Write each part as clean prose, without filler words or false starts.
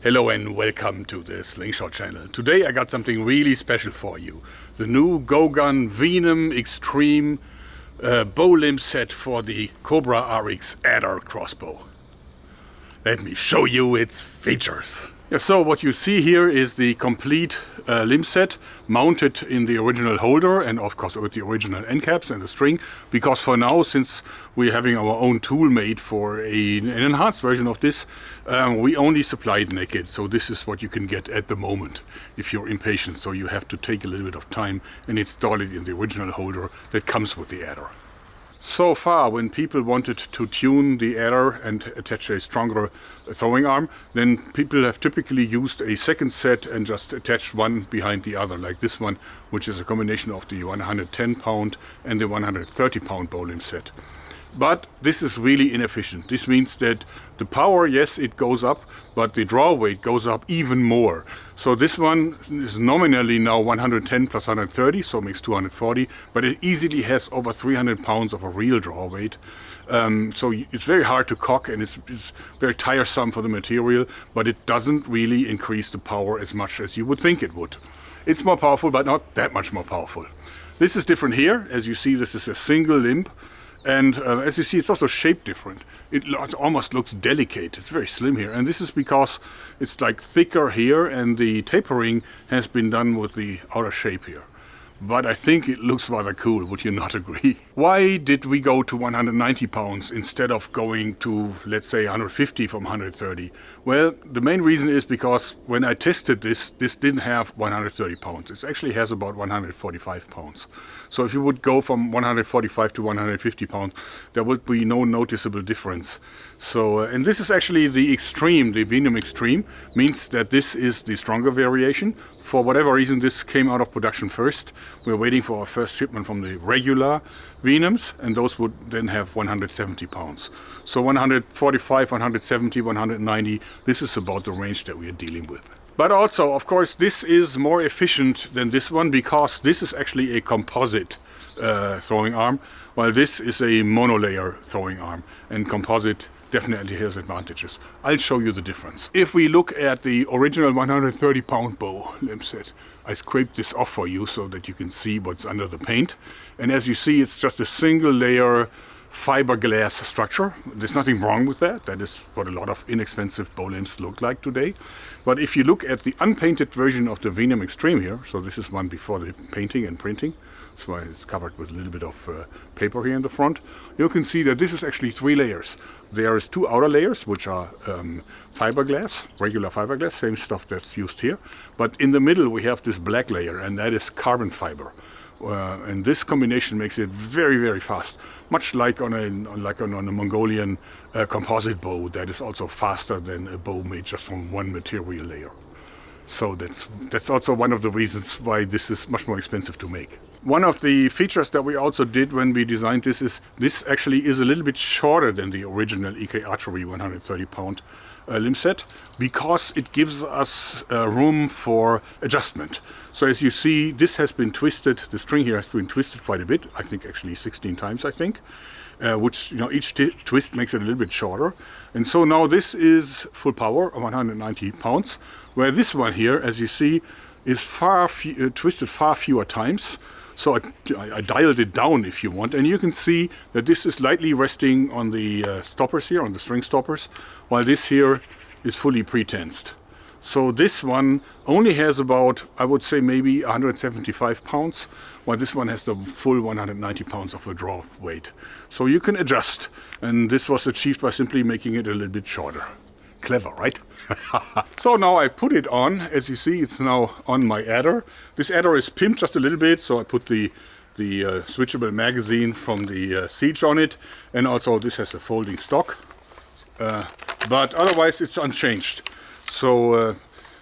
Hello and welcome to the Slingshot channel. Today I got something really special for you. The new Go-Gun Venom Extreme bow limb set for the Cobra RX Adder crossbow. Let me show you its features. Yeah, so what you see here is the complete limb set mounted in the original holder and of course with the original end caps and the string, because for now, since we're having our own tool made for an enhanced version of this, we only supply it naked. So this is what you can get at the moment if you're impatient. So you have to take a little bit of time and install it in the original holder that comes with the Adder. So far, when people wanted to tune the Adder and attach a stronger throwing arm, then people have typically used a second set and just attached one behind the other, like this one, which is a combination of the 110 pound and the 130 pound bow limb set. But this is really inefficient. This means that the power, yes, it goes up, but the draw weight goes up even more. So this one is nominally now 110 plus 130, so it makes 240, but it easily has over 300 pounds of a real draw weight. So it's very hard to cock and it's very tiresome for the material, but it doesn't really increase the power as much as you would think it would. It's more powerful, but not that much more powerful. This is different here. As you see, this is a single limb. And as you see, it's also shaped different. It almost looks delicate. It's very slim here. And this is because it's like thicker here and the tapering has been done with the outer shape here. But I think it looks rather cool, would you not agree? Why did we go to 190 pounds instead of going to, let's say, 150 from 130? Well, the main reason is because when I tested this didn't have 130 pounds. It actually has about 145 pounds. So if you would go from 145 to 150 pounds, there would be no noticeable difference. So, and this is actually the Extreme, the Venom Extreme, means that this is the stronger variation. For whatever reason, this came out of production first. We're waiting for our first shipment from the regular Venoms, and those would then have 170 pounds. So 145, 170, 190, this is about the range that we are dealing with. But also, of course, this is more efficient than this one because this is actually a composite throwing arm, while this is a monolayer throwing arm, and composite definitely has advantages. I'll show you the difference. If we look at the original 130 pound bow limb set, I scraped this off for you so that you can see what's under the paint. And as you see, it's just a single layer fiberglass structure. There's nothing wrong with that. That is what a lot of inexpensive bow limbs look like today. But if you look at the unpainted version of the Venom Extreme here, so this is one before the painting and printing, so it's covered with a little bit of paper here in the front, you can see that this is actually 3 layers. There is 2 outer layers, which are fiberglass, regular fiberglass, same stuff that's used here. But in the middle we have this black layer, and that is carbon fiber. And this combination makes it very, very fast, much like on a Mongolian composite bow that is also faster than a bow made just from one material layer. So that's also one of the reasons why this is much more expensive to make. One of the features that we also did when we designed this is this actually is a little bit shorter than the original EK Archery 130 pound limb set, because it gives us room for adjustment. So as you see, this has been twisted, the string here has been twisted quite a bit, I think actually 16 times, I think, which, you know, each twist makes it a little bit shorter. And so now this is full power, 190 pounds, where this one here, as you see, is twisted far fewer times. So I dialed it down if you want, and you can see that this is lightly resting on the stoppers here, on the string stoppers, while this here is fully pre-tensed. So this one only has about, I would say, maybe 175 pounds, while this one has the full 190 pounds of a draw weight. So you can adjust, and this was achieved by simply making it a little bit shorter. Clever, right? So now I put it on. As you see, it's now on my Adder. This Adder is pimped just a little bit, so I put the switchable magazine from the Siege on it, and also this has a folding stock. But otherwise it's unchanged. So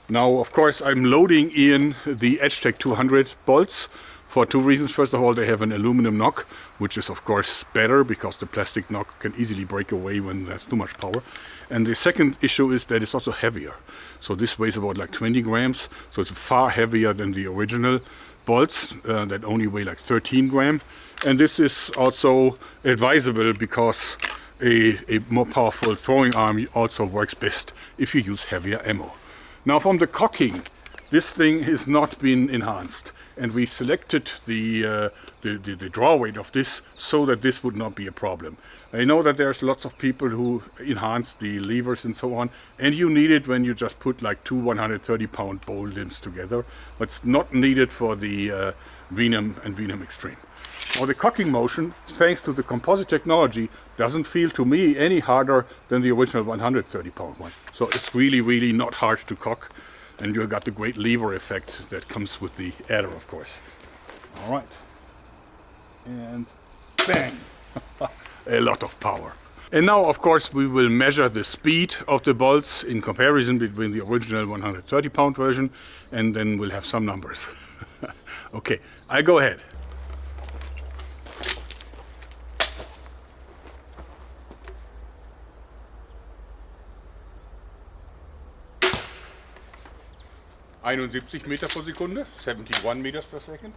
now, of course, I'm loading in the EdgeTech 200 bolts for 2 reasons. First of all, they have an aluminum knock, which is of course better because the plastic knock can easily break away when there's too much power. And the second issue is that it's also heavier. So this weighs about like 20 grams, so it's far heavier than the original bolts that only weigh like 13 grams. And this is also advisable because a more powerful throwing arm also works best if you use heavier ammo. Now from the cocking, this thing has not been enhanced, and we selected the draw weight of this so that this would not be a problem. I know that there's lots of people who enhance the levers and so on, and you need it when you just put like two 130-pound bowl limbs together, but it's not needed for the Venom and Venom Extreme. Now the cocking motion, thanks to the composite technology, doesn't feel to me any harder than the original 130-pound one. So it's really, really not hard to cock, and you got the great lever effect that comes with the adder, of course. All right, and bang, a lot of power. And now, of course, we will measure the speed of the bolts in comparison between the original 130-pound version, and then we'll have some numbers. Okay, I go ahead. Meter pro Sekunde, 71 meters per second.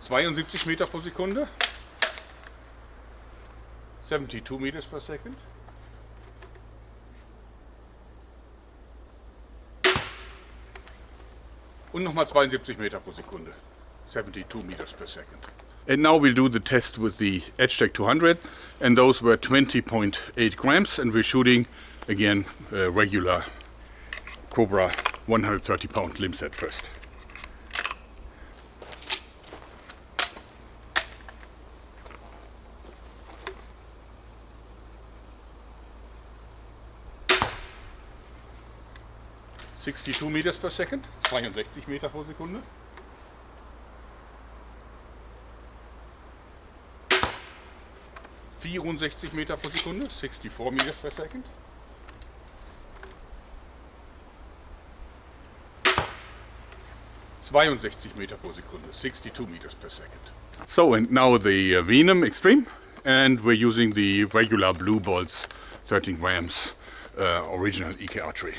72 Meter pro Sekunde, 72 meters per second. Und nochmal 72 Meter pro Sekunde, 72 meters per second. And now we'll do the test with the EdgeTech 200, and those were 20.8 grams, and we're shooting again a regular Cobra 130-pound limb set first. ...62 meters per second, 62 Meter pro Sekunde. 64 Meter pro Sekunde, 64 meters per second. 62 Meter pro Sekunde, 62 meters per second. So, and now the Venom Extreme, and we're using the regular blue bolts, 13 grams, original EK archery.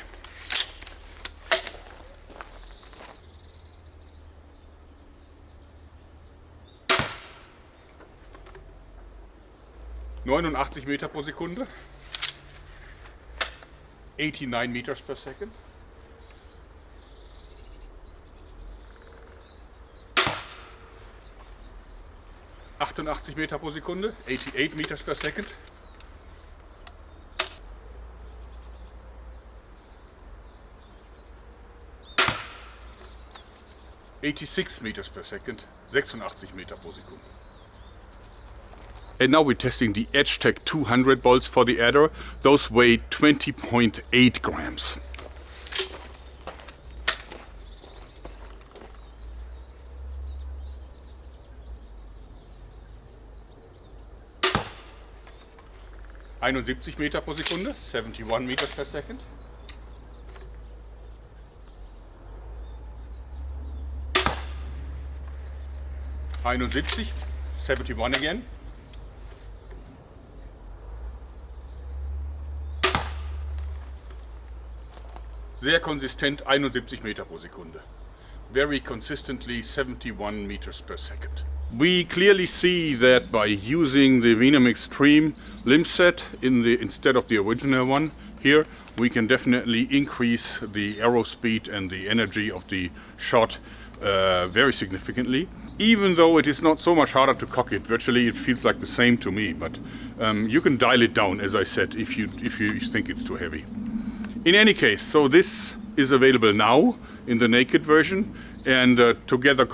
Meter pro Sekunde, 89 meters per second. 88 Meter pro Sekunde, 88 meters per second. 86 meters per second, 86 Meter pro Sekunde. And now we're testing the EdgeTech 200 bolts for the adder. Those weigh 20.8 grams. Meter pro Sekunde, 71 meters per second. 71 again. Sehr konsistent 71 Meter pro Sekunde. Very consistently 71 meters per second. We clearly see that by using the Venom Extreme limb set instead of the original one here, we can definitely increase the arrow speed and the energy of the shot very significantly. Even though it is not so much harder to cock it, virtually it feels like the same to me, but you can dial it down, as I said, if you think it's too heavy. In any case, so this is available now in the naked version, and together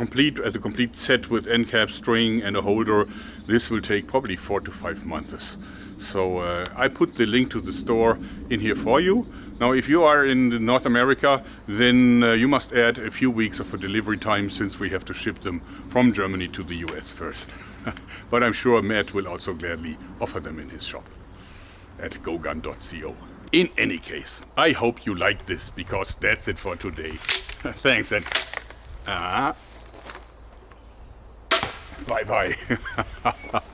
as a complete set with end cap, string and a holder, this will take probably 4 to 5 months. So I put the link to the store in here for you. Now if you are in North America, then you must add a few weeks of a delivery time, since we have to ship them from Germany to the US first. But I'm sure Matt will also gladly offer them in his shop at gogun.co. In any case, I hope you liked this, because that's it for today. Thanks, and bye-bye.